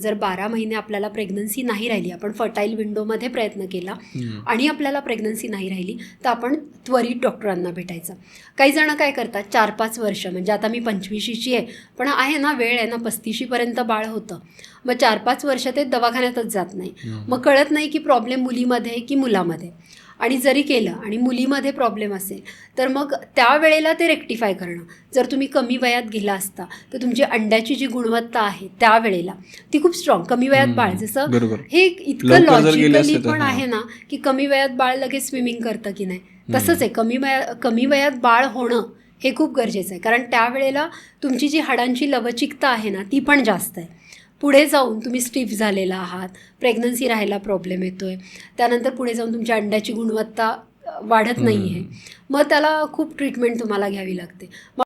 जर 12 महिने आपल्याला प्रेग्नन्सी नाही राहिली, आपण फर्टाईल विंडोमध्ये प्रयत्न केला आणि आपल्याला प्रेग्नन्सी नाही राहिली, तर आपण त्वरित डॉक्टरांना भेटायचं. काही जण काय करतात 4-5 वर्ष, म्हणजे आता मी 25ची आहे पण आहे ना, वेळ आहे ना, 35पर्यंत बाळ होतं, मग 4-5 वर्ष ते दवाखान्यातच जात नाही. मग कळत नाही की प्रॉब्लेम मुलीमध्ये की मुलामध्ये. आणि जरी केलं आणि मुलीमध्ये प्रॉब्लेम असेल तर मग त्यावेळेला ते रेक्टिफाय करणं. जर तुम्ही कमी वयात गेला असता तर तुमची अंड्याची जी गुणवत्ता आहे त्यावेळेला ती खूप स्ट्रॉंग. कमी वयात बाळ, जसं हे इतकं लॉजिकली पण आहे ना की कमी वयात बाळ लगेच स्विमिंग करतं की नाही, तसंच आहे. कमी वयात बाळ होणं हे खूप गरजेचं आहे, कारण त्यावेळेला तुमची जी हाडांची लवचिकता आहे ना ती पण जास्त आहे. पुढे जाऊन तुम्ही स्टिफ झालेला आहात, प्रेग्नन्सी राहायला प्रॉब्लेम येतो आहे, त्यानंतर पुढे जाऊन तुमच्या अंड्याची गुणवत्ता वाढत नाही आहे, मग त्याला खूप ट्रीटमेंट तुम्हाला घ्यावी लागते. मग